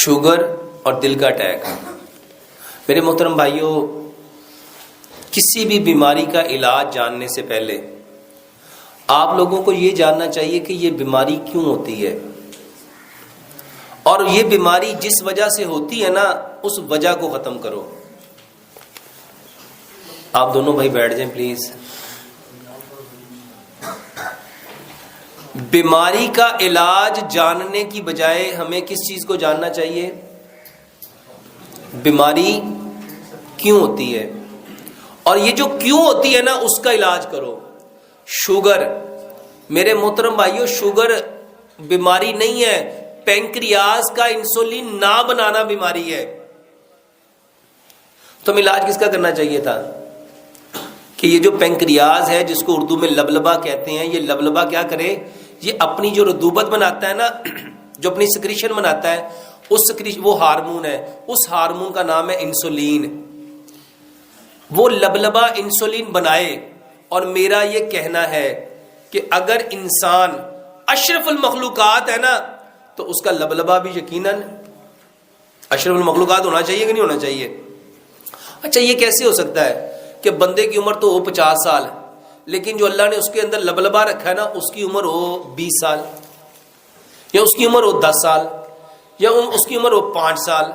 Sugar اور دل کا اٹیک. میرے محترم بھائیوں، کسی بھی بیماری کا علاج جاننے سے پہلے آپ لوگوں کو یہ جاننا چاہیے کہ یہ بیماری کیوں ہوتی ہے، اور یہ بیماری جس وجہ سے ہوتی ہے نا، اس وجہ کو ختم کرو. آپ دونوں بھائی بیٹھ جائیں پلیز. بیماری کا علاج جاننے کی بجائے ہمیں کس چیز کو جاننا چاہیے؟ بیماری کیوں ہوتی ہے، اور یہ جو کیوں ہوتی ہے نا، اس کا علاج کرو. شوگر، میرے محترم بھائیوں، شوگر بیماری نہیں ہے، پینکریاس کا انسولین نہ بنانا بیماری ہے. تو علاج کس کا کرنا چاہیے تھا کہ یہ جو پینکریاس ہے، جس کو اردو میں لبلبا کہتے ہیں، یہ لبلبا کیا کرے؟ یہ اپنی جو رطوبت بناتا ہے نا، جو اپنی سکریشن بناتا ہے، اس سکریشن، وہ ہارمون ہے، اس ہارمون کا نام ہے انسولین. وہ لبلبا انسولین بنائے. اور میرا یہ کہنا ہے کہ اگر انسان اشرف المخلوقات ہے نا، تو اس کا لبلبا بھی یقیناً اشرف المخلوقات ہونا چاہیے کہ نہیں ہونا چاہیے؟ اچھا، یہ کیسے ہو سکتا ہے کہ بندے کی عمر تو ہو 50 سال، لیکن جو اللہ نے اس کے اندر لبلبا رکھا ہے نا، اس کی عمر ہو 20 سال، یا اس کی عمر ہو 10 سال، یا اس کی عمر ہو 5 سال؟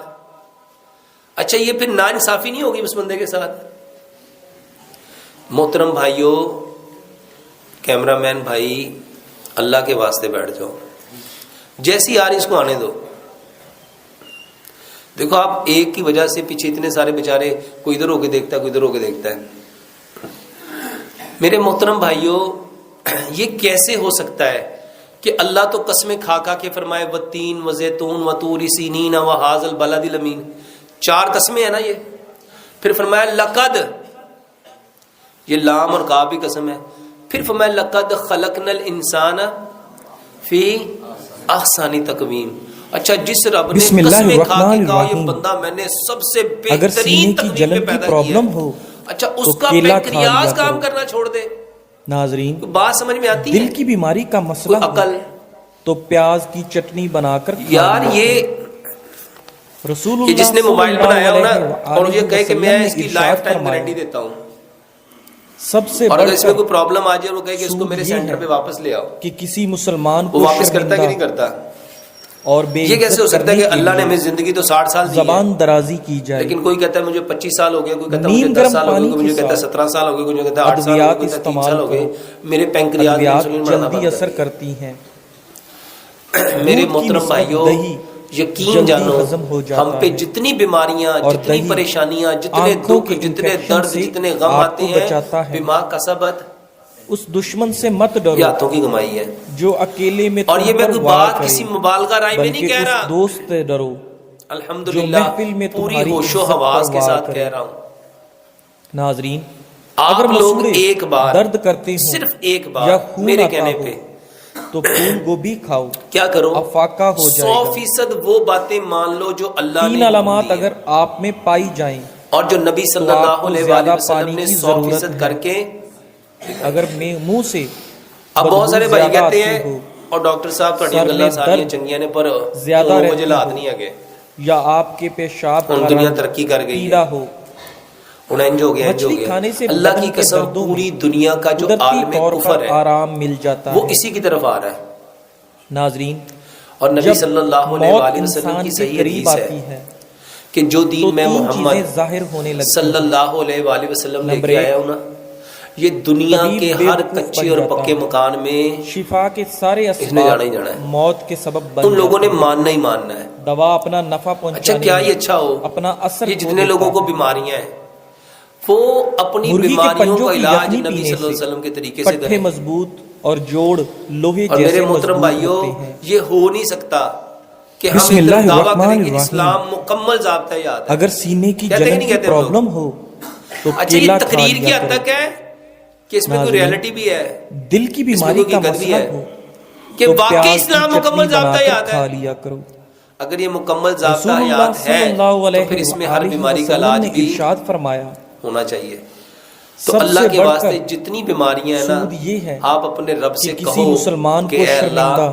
اچھا، یہ پھر ناانصافی نہیں ہوگی اس بندے کے ساتھ؟ محترم بھائیوں، کیمرہ مین بھائی، اللہ کے واسطے بیٹھ جاؤ. جیسی آ رہی اس کو آنے دو. دیکھو، آپ ایک کی وجہ سے پیچھے اتنے سارے بیچارے، کوئی ادھر ہو کے دیکھتا ہے، کوئی ادھر ہو کے دیکھتا ہے. میرے محترم بھائیوں، یہ کیسے ہو سکتا ہے کہ اللہ تو قسمیں کھا کھا کے فرمائے والتین وزیتون وطور سینین وہذا البلد الامین، 4 قسمیں ہیں نا یہ. پھر فرمایا لقد، یہ لام اور کاف بھی قسم ہے. پھر فرمایا لقد خلقنا الانسان فی احسن تقویم. اچھا، جس رب نے قسمیں کھا کے کہا یہ بندہ میں نے سب سے بہترین تقویم میں پیدا کیا ہے، اچھا اس کا پینکریاس کام کرنا چھوڑ دے. ناظرین، بات سمجھ میں آتی ہے؟ دل کی بیماری کا مسئلہ عقل تو پیاز کی چٹنی بنا کر یار، یہ رسول اللہ جس نے موبائل بنایا ہو نا، اور یہ کہے کہ میں اس کی ارشاد لائف ٹائم فرمایا، گارنٹی دیتا ہوں، سب سے اور بڑھ اگر اس میں کر کوئی پرابلم آ جائے، وہ کہے کہ اس کو سود میرے یہ سینٹر ہے پہ واپس لے آؤ، کہ کسی مسلمان وہ کو واپس کرتا ہے کہ نہیں شرمندہ کرتا؟ اور بے یہ کیسے ہو عزت سکتا ہے کرنے کہ کے اللہ نے لیے ہمیں زندگی تو 60 سال دی ہے، زبان درازی کی جائے، لیکن کوئی کہتا ہے مجھے 25 سال ہو گئے، کوئی کہتا ہے مجھے نیم 10 گرم سال ہو گئے، پانی کوئی کے مجھے کہتا ہے ساتھ 17 سال ہو گئے، کوئی مجھے کہتا ہے 8 سال ہو گئے، ادویات کوئی کہتا ہے 3 استعمال سال ہو گئے. کرو. میرے پینکریاس میں ادویات انسولین بنانا جلدی بند اثر ہے. کرتی ہیں. میرے دودھ کی محترم نسبت بھائیوں، دہی یقین جلدی جانو، ہضم ہو ہم جاتا پہ ہے، جتنی بیماریاں، اور جتنی دہی پریشانیاں، جتنے آنکھوں دکھ، کے جتنے انفیکشن درد، سے جتنے غم آپ آتے کو ہیں، بچاتا ہے. بما کسبت، اس دشمن سے مت ڈرو یہ ہاتھوں کی کمائی ہے. جو اکیلے میں اور یہ تم میں پر کوئی وار بات کرے، کسی مبالغہ رائے میں نہیں بلکہ کہہ اس رہا، دوست سے ڈرو جو الحمدللہ محفل میں پوری تمہاری ہوش و عزت حواس پر کے وار ساتھ کرے. کہہ رہا ہوں. ناظرین، آپ اگر لوگ مسوڑے ایک بار، درد کرتے ہوں صرف ایک بار یا خون میرے آتا کہنے ہو پہ تو پھول گوبھی کھاؤ، کیا کرو؟ افاقہ ہو جائے گا. 100% وہ باتیں مان لو جو اللہ 3 نے علامات حکم دی اگر ہیں، آپ میں پائی جائیں اور جو نبی تو صلی آپ اللہ کو علیہ وآلہ زیادہ وسلم پانی نے کی 100% ضرورت کر ہے. کے. اگر منہ سے اب بہت بدبو سارے بھائی زیادہ کہتے آتی ہیں ہو، اور ڈاکٹر صاحب تھوڑی سر میں گلاں ساریاں درد چنگیاں نے، پر زیادہ مجھے رہتی لات ہو، نہیں آگے. یا آپ کے پیشاب ہن کا دنیا رنگ ترقی کر گئی ہے، پیلا ہو. ہن انج ہو گیا، انج ہو مچھلی گیا. کھانے سے اللہ کی بدن کے قسم دردوں پوری میں دنیا کا جو قدرتی عالم طور پر کفر ہے آرام مل جاتا وہ ہے. اسی کی طرف آ رہا ہے. ناظرین، اور نبی جب صلی اللہ علیہ موت وآلہ وسلم انسان کی کے صحیح قریب حدیث آتی ہے ہے کہ جو تو دین میں 3 چیزیں محمد ظاہر ہونے لگتی صلی ہیں. اللہ علیہ وآلہ وسلم لے نمبر کے 1، آیا ہوں نا، یہ دنیا طبیب کے بے ہر وقوف کچے بن اور جاتا پکے ہے. مکان میں شفا کے سارے اس نے جانا اسباب ہی جانا ہے. موت کے سبب بن تم لوگوں نے جاتے ہیں. ماننا ہی ماننا ہے. دوا اپنا نفع اچھا، پہنچانے کیا میں یہ اچھا ہو، اپنا اثر یہ کھو جتنے دیتا لوگوں کو ہے. بیماریاں ہیں وہ اپنی مرغی کے بیماریوں پنجوں کا کی علاج یخنی نبی پینے صلی اللہ علیہ سے وسلم کے طریقے سے پٹھے کریں. مضبوط اور جوڑ لوہے اور میرے جیسے محترم مضبوط بھائیوں، ہوتے ہیں. یہ ہو نہیں سکتا کہ ہم بسم ایک اللہ طرف دعویٰ الرحمن کریں کہ الرحیم. اسلام مکمل ضابطہ یاد ہے. اگر سینے کی کہتے ہیں جلن نہیں کی کہتے ہم لوگ؟ پرابلم ہو تو اچھا، یہ کیلا کھا تقریر کی لیا حد کرو. تک ہے کہ اس میں کوئی ناظرین، ریئلٹی بھی ہے، دل کی اس میں بیماری کوئی کا حقیقت بھی مسئلہ ہے ہو کہ تو واقعی پیاز کی اسلام چٹنی مکمل بنا ضابطہ کر یاد ہے. کھا لیا کرو. اگر یہ مکمل ضابطہ رسول اللہ حیات صلی ہے اللہ تو علیہ پھر اس میں ہر وآلہ بیماری کا وسلم علاج نے بھی ارشاد فرمایا، ہونا چاہیے. تو سب اللہ سے کے بڑھ واسطے کر جتنی بیماریاں ہیں نا، سود یہ ہے آپ اپنے رب کہ سے کسی کہو مسلمان کہ کو اے اللہ، شرمندہ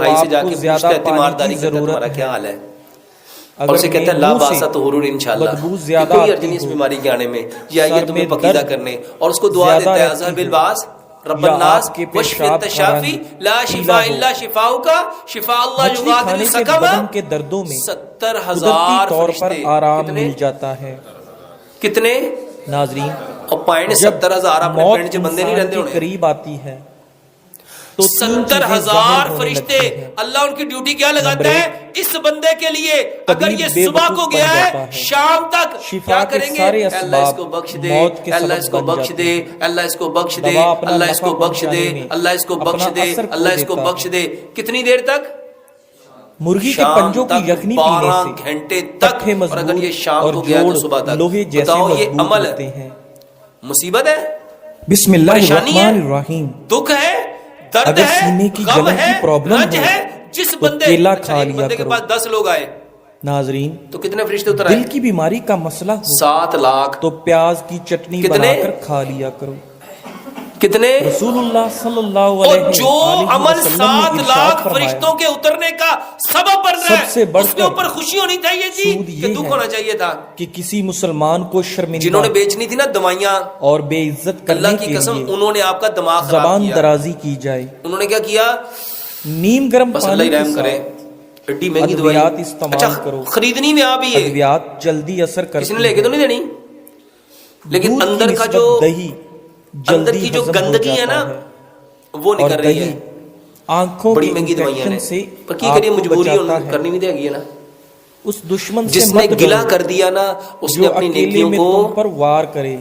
بھائی سے جا آپ کے کو زیادہ پوچھتے ہیں پانی کی تیمارداری کرتے ہیں ضرورت تمہارا کیا ہے۔ حال ہے. اور اسے کہتا ہے لا باسا طہور انشاءاللہ، کوئی ارج نہیں اس بیماری کے آنے میں، یہ آئیے تمہیں پکیزہ کرنے، اور اس کو دعا دیتا ہے اذهب الباس رب الناس واشف انت شافی لا شفاء الا شفاؤک شفاء اللہ یغادر سقما، بدن کے دردوں میں 70,000 طور پر فرشتے آرام مل جاتا ہے۔ کتنے ناظرین، اور پوائنٹ 70,000 اپنے پینٹ چ بندے نہیں رہتے ہونے، قریب آتی ہے تو 70,000 فرشتے اللہ ان کی ڈیوٹی کیا لگاتا ہے اس بندے کے لیے، اگر یہ صبح کو گیا ہے شام تک کیا کریں گے؟ اللہ اس کو بخش دے، اللہ اس کو بخش دے، اللہ اس کو بخش دے، اللہ اس کو بخش دے، اللہ اس کو بخش دے، اللہ اس کو بخش دے۔ کتنی دیر تک؟ مرغی کے پنجوں کی یخنی پینے 12 سے گھنٹے تک، اور اگر یہ شام کو گیا تو صبح تک، لوہے جیسے بتاؤ یہ مضبوط عمل ہوتے ہیں۔ مصیبت ہے، بسم اللہ پریشانی ہے، الرحمن الرحیم۔ دکھ ہے، درد اگر ہے، سینے کی غم جلن ہے، کی پرابلم رنج ہے، جس تو بندے کیلا اچھا کھا ایک لیا بندے کے کرو۔ پاس 10 لوگ آئے ناظرین، تو کتنے فرشتے اتر دل آئے؟ کی بیماری کا مسئلہ ہو 7 لاکھ۔ تو پیاز کی چٹنی کتنے؟ بنا کر کھا لیا کرو۔ کتنے؟ رسول اللہ صلی اللہ اور علیہ جو وآلہ عمل وسلم 7 نے ارشاد لاکھ فرمایا، فرشتوں کے اترنے کا سبب بن رہا سب سے ہے، بڑھ اس کے کر اوپر خوشی ہونی چاہیے تھی سود کہ یہ دکھ ہے ہونا چاہیے تھا۔ کہ کسی مسلمان کو جنہوں شرمندہ نے بیچنی تھی نا دوائیاں، اور بے عزت کرنے اللہ کی کے قسم لیے انہوں نے آپ کا دماغ خراب زبان کیا۔ درازی کی جائے، انہوں نے کیا کیا؟ نیم گرم بس اللہ پانی ہی کے رحم کرے، ساتھ ایڈی مہنگی دوائی، ادویات استعمال اچھا کرو۔ خریدنی میں آپ ہی ہے، ادویات جلدی اثر کسی کرتی نے لے کے تو نہیں دینی، لیکن دودھ کی اندر کا نسبت جو دہی اندر جلدی کی جو ہضم ہو گندگی ہے جاتا نا وہ اور نکل رہی دہی ہے، آنکھوں بڑی کے مہنگی دوائیاں انفیکشن نے، سے پر کی کریے آپ کو مجبوری بچاتا ہے۔ کرنی بھی دے گی نا، اس دشمن سے جس نے مت گلا ڈرو کر دیا نا اس نے جو اپنی اکیلے نیکیوں میں کو، تم پر وار کرے،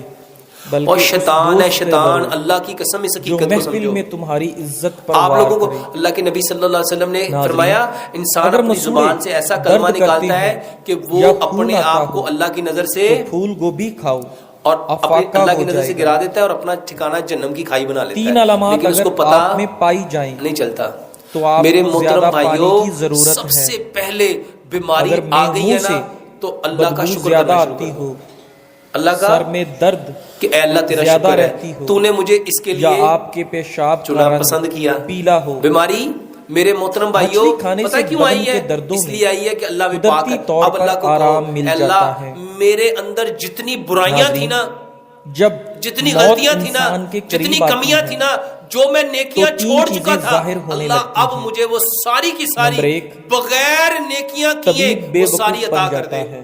بلکہ اور اس شیطان ہے دوست سے شیطان، ڈرو اللہ کی قسم اس جو حقیقت کو محفل سمجھو۔ میں تمہاری عزت پر آپ وار لوگوں کو کرے۔ اللہ کے نبی صلی اللہ علیہ وسلم نے ناظرین، فرمایا انسان اگر اپنی مسوڑے زبان سے ایسا کلمہ درد نکالتا کرتے ہے ہوں کہ یا وہ خون اپنے آتا آپ کو ہو اللہ کی نظر سے تو پھول گوبھی کھاؤ اور اپنے افاقہ اللہ ہو کی نظر سے جائے گرا گا۔ دیتا ہے اور اپنا ٹھکانہ جہنم کی کھائی بنا لیتا 3 ہے، علامات لیکن اس کو اگر پتا آپ میں پائی جائیں نہیں چلتا۔ تو آپ میرے کو محترم زیادہ پانی بھائیوں، کی ضرورت سب ہے۔ سے پہلے بیماری اگر آ گئی ہے منہ نا سے تو اللہ کا بدبو شکر زیادہ کرنا شروع آتی کرو، ہو، اللہ کا سر میں درد کہ اے اللہ تیرا زیادہ شکر رہتی ہے ہو، تو نے مجھے اس کے یا لیے آپ کے پیشاب کا چنا رنگ پسند کیا، پیلا ہو، بیماری میرے محترم بھائیوں مچھلی کھانے پتہ سے کیوں بدن آئی ہے؟ کے دردوں اس میں لیے آئی ہے کہ اللہ بھی قدرتی پاک ہے۔ طور اب اللہ پر کو آرام کہو مل اے اللہ جاتا ہے۔ میرے اندر جتنی برائیاں تھیں نا، جب جتنی موت غلطیاں تھیں نا، انسان کے جتنی قریب آتی کمیاں ہے تھیں نا، جو میں نیکیاں تو 3 چھوڑ چیزیں چکا تھا، ظاہر ہونے اللہ لگتی اب ہیں۔ مجھے وہ ساری کی نمبر ساری 1، بغیر نیکیاں کیے طبیب بے وہ ساری وقوف عطا بن کر جاتا دے۔ ہے،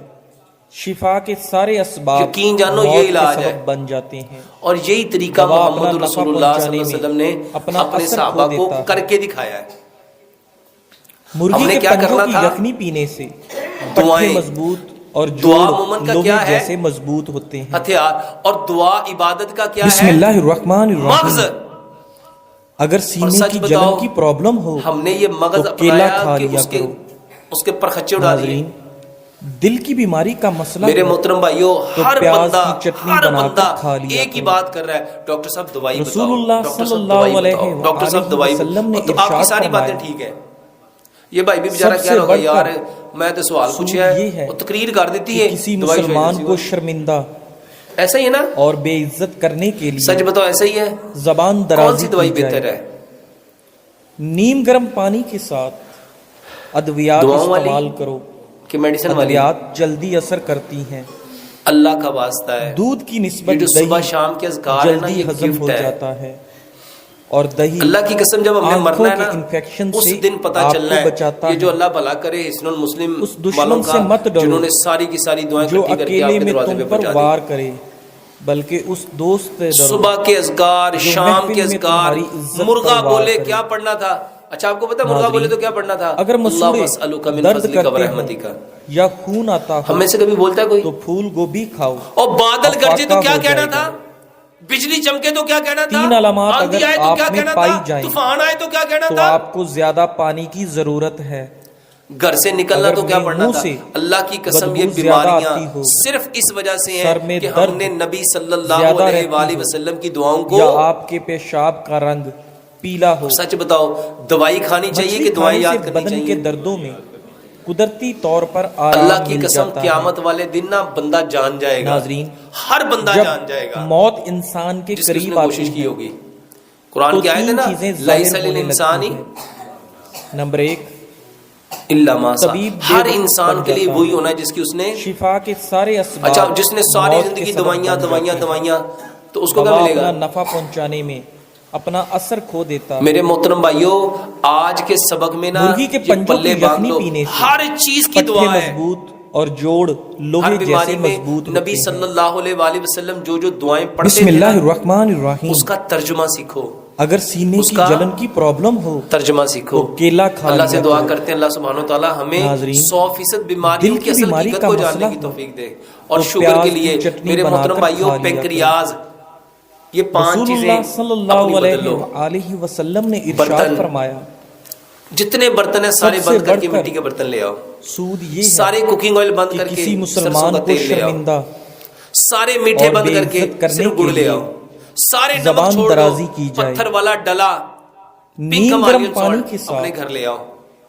شفا کے سارے اسباب یقین جانو یہ موت کے علاج ہے، سبب بن جاتے ہیں، اور یہی طریقہ دوا اپنا محمد نفع رسول اللہ صلی اللہ علیہ پہنچانے وسلم میں نے اپنا اپنے اثر صحابہ کھو کو دیتا ہے۔ کر کے دکھایا ہے۔ ہم مرغی نے کے کیا پنجوں کرنا کی تھا؟ یخنی پینے سے پٹھے دعائیں، مضبوط اور دعا جوڑ مومن کا لوہے کیا ہے؟ جیسے مضبوط ہوتے ہیں۔ ہتھیار، اور دعا عبادت کا کیا بسم ہے؟ اللہ الرحمن مغز۔ الرحیم۔ اگر اور سینے سچ کی بتاؤ جلن کی پرابلم ہو ہم نے یہ مغز تو کیلا اپنایا کھا کہ لیا کرو۔ اس کے پرخچے اڑا دیے۔ ناظرین، دل کی بیماری کا مسئلہ میرے ہو محترم بھائیوں، تو ہر پیاز بندہ کی چٹنی ہر بنا کر بندہ کھا لیا ایک ہی کرو۔ بات کر رہا ہے، ڈاکٹر صاحب دوائی رسول بتاؤ، اللہ ڈاکٹر صلی صاحب اللہ دوائی علیہ بتاؤ، ڈاکٹر صاحب وآلہ دوائی وسلم نے بتاؤ۔ تو آپ کی ارشاد ساری باتیں فرمایا، ٹھیک ہیں، یہ بھائی بھی بیچارہ سب کہہ سے رہا ہوگا بڑھ یار کر میں تو سوال سود پوچھا ہے یہ ہے وہ تقریر کر دیتی کہ ہے کسی دوائی مسلمان کو شرمندہ ایسا ہی ہے نا، اور بے عزت کرنے کے لیے سچ بتاؤ ایسا ہی ہے؟ زبان کون درازی سی دوائی کی جائے، بہتر ہے؟ نیم گرم پانی کے ساتھ ادویات دعاؤں والی استعمال کرو، کہ میڈیسن والی؟ ادویات جلدی اثر کرتی ہیں، اللہ کا واسطہ ہے، دودھ کی یہ نسبت جو صبح دہی شام کے اذکار ہے نا جلدی یہ ہضم گفٹ ہو ہے۔ جاتا ہے، اور دہی اللہ کی قسم جب ہم نے آنکھوں مرنا ہے کے نا انفیکشن اس سے دن پتہ آپ چلنا کو ہے، بچاتا یہ جو ہے۔ اللہ بھلا کرے حسن المسلم اس دشمن والوں سے کا مت ڈرو جنہوں نے ساری کی ساری دعائیں جو اکٹھی کر کے اکیلے آپ کے میں دروازے تم پہ پر پہنچا وار دی۔ کرے، بلکہ اس دوست سے ڈرو صبح کے اذکار، جو شام محفل کے میں اذکار، تمہاری عزت مرغا پر وار بولے کرے۔ کیا پڑھنا تھا؟ اچھا آپ کو پتا مرغا ناظرین، بولے تو کیا پڑھنا تھا؟ اگر اللہ مسوڑے واسألک من درد فضلک کرتے ورحمتک۔ ہوں یا خون آتا ہم ہو میں سے کبھی بولتا ہے کوئی؟ تو پھول گوبھی کھاؤ، اور بادل گرجے تو افاقہ کیا ہو کہنا جائے گا۔ تھا؟ بجلی چمکے تو کیا کہنا تھا؟ 3 علامات آندھی اگر آئے تو آپ کیا میں کہنا پائی تھا؟ جائیں طوفان آئے تو کیا کہنا تو تھا؟ آپ کو زیادہ پانی کی ضرورت ہے۔ گھر سے نکلنا اگر تو کیا پڑھنا منہ تھا؟ سے اللہ کی قسم یہ بدبو زیادہ بیماریاں آتی ہو، صرف اس وجہ سے سر ہیں میں کہ ہم درد نے نبی صلی اللہ زیادہ علیہ رہتی وآلہ ہو، وسلم کی دعاؤں کو، یا آپ کے پیشاب کا رنگ پیلا ہو۔ سچ بتاؤ دوائی کھانی چاہیے مچھلی کہ دعائیں کھانے سے یاد کرنی بدن کے چاہیے؟ دردوں میں قدرتی طور پر اللہ آرام کی مل قسم جاتا ہے۔ قیامت والے دن نا بندہ جان جائے گا، ناظرین، ہر بندہ جب جان جائے گا موت انسان کے جس کی اس قریب نے آتی کوشش کی ہے ہوگی۔ قرآن تو کی آیت ہے 3 نا چیزیں لیس ظاہر ہونے للانسان لگتی ہیں۔ نمبر 1، الا ما شاء، طبیب ہر بے وقوف انسان بن کے لیے جاتا وہی ہے۔ ہونا ہے جس کی اس نے شفا کے سارے اسباب اچھا جس نے ساری موت کے زندگی سبب دوائیاں بن دوائیاں جاتے ہیں۔ دوائیاں، تو اس کو کیا دوا ملے گا؟ اپنا نفع پہنچانے میں اپنا اثر کھو دیتا ہے۔ میرے محترم بھائیوں، آج کے سبق میں نا مرغی کے یہ پنجوں پلے کی باندھ یخنی لو، پینے سے ہر چیز کی پٹھے دعا ہے۔ مضبوط اور جوڑ ہر لوہے بیماری جیسے میں مضبوط نبی ہوتے صلی ہیں۔ اللہ علیہ وآلہ وسلم جو جو دعائیں پڑھتے بسم تھے اللہ نا، الرحمن الرحیم، اس کا ترجمہ سیکھو، اگر سینے اس کی کا جلن کی پرابلم ہو ترجمہ سیکھو۔ تو کیلا کھا اللہ سے لیا دعا کرو۔ کرتے ہیں اللہ سبحانہ و تعالیٰ ہمیں ناظرین، 100% بیماریوں دل کی کی اصل بیماری حقیقت کا کو جاننے مسئلہ کی ہو توفیق دے۔ اور تو شوگر کے پیاز لیے کی چٹنی میرے بنا محترم کر بھائیوں، کھا لیا کرو۔ پینکریاز، یہ 5 رسول چیزیں اللہ صلی اللہ اپنی بدل علیہ لو۔ وآلہ وسلم نے ارشاد برتن، فرمایا، جتنے برتن ہیں سارے سب سے بند کر بڑھ کے کر مٹی کے برتن لے آؤ، سود یہ سارے ہے کوکنگ آئل بند کہ کر کے کسی سرسوں مسلمان کا کو تیل لے آؤ، شرمندہ سارے میٹھے اور بند بے کر کے عزت کرنے صرف گڑ کے لے لیے آؤ، سارے نمک زبان چھوڑ دو، درازی کی جائے، پتھر والا ڈلا پنک نیم گرم امارین پانی سالٹ کے اپنے ساتھ گھر لے آؤ،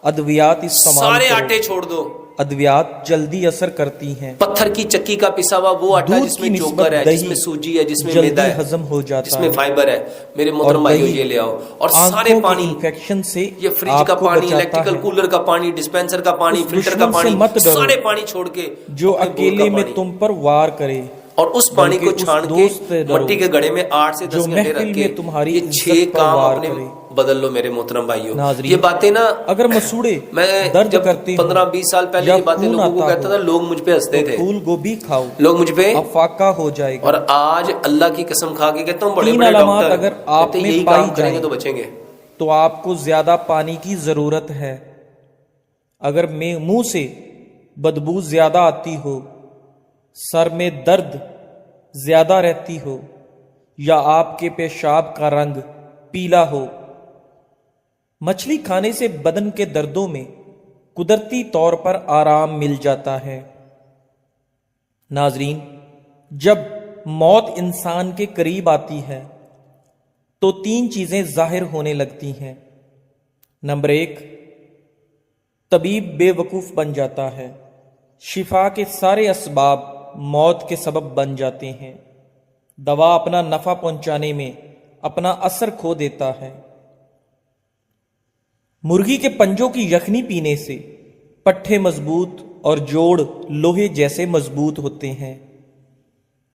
ادویات استعمال سارے کرو۔ آٹے چھوڑ دو، ادویات جلدی اثر کرتی ہیں۔ پتھر کی چکی کا پسا ہوا وہ آٹا دودھ جس کی میں نسبت چوکر ہے، جس دہی میں سوجی ہے، جس میں جلدی میدا ہے، ہضم ہو جاتا جس میں ہے، فائبر ہے، میرے اور محترم بھائیو دہی یہ لے آؤ۔ اور سارے آنکھوں کے پانی، انفیکشن سے یہ فریج آپ کا کو پانی، بچاتا الیکٹریکل ہے۔ کولر کا پانی، ڈسپینسر کا پانی، اس فلٹر کا دشمن سے پانی، مت ڈرو سارے پانی چھوڑ کے جو اپنے بور اکیلے کا میں پانی، تم پر وار کرے، اور اس پانی کو بلکہ اس چھان کے دوست سے ڈرو مٹی کے گڑھے میں 8 سے 10 جو گھنٹے محفل رکھ میں کے تمہاری یہ عزت 6 پر کام وار اپنے کرے۔ بدل لو میرے محترم بھائیو۔ ناظرین، یہ باتیں نا اگر مسوڑے میں درد جب کرتے ہوں 15-20 سال پہلے یا یہ باتیں خون لوگوں کو آتا کہتا ہو تھا، لوگ مجھ پہ ہنستے تو تھے، پھول گوبھی کھاؤ، لوگ مجھ پہ، افاقہ ہو جائے گا۔ اور آج اللہ کی قسم کھا کے کہتا ہوں بڑے 3 بڑے علامات ڈاکٹر اگر آپ کہتے ہیں میں یہی پائی کام کریں گے جائیں تو بچیں گے۔ تو آپ کو زیادہ پانی کی ضرورت ہے۔ اگر منہ سے بدبو زیادہ آتی ہو، سر میں درد زیادہ رہتی ہو، یا آپ کے پیشاب کا رنگ پیلا ہو، مچھلی کھانے سے بدن کے دردوں میں قدرتی طور پر آرام مل جاتا ہے۔ ناظرین، جب موت انسان کے قریب آتی ہے تو 3 چیزیں ظاہر ہونے لگتی ہیں۔ نمبر 1، طبیب بے وقوف بن جاتا ہے، شفا کے سارے اسباب موت کے سبب بن جاتے ہیں، دوا اپنا نفع پہنچانے میں اپنا اثر کھو دیتا ہے۔ مرغی کے پنجوں کی یخنی پینے سے پٹھے مضبوط اور جوڑ لوہے جیسے مضبوط ہوتے ہیں۔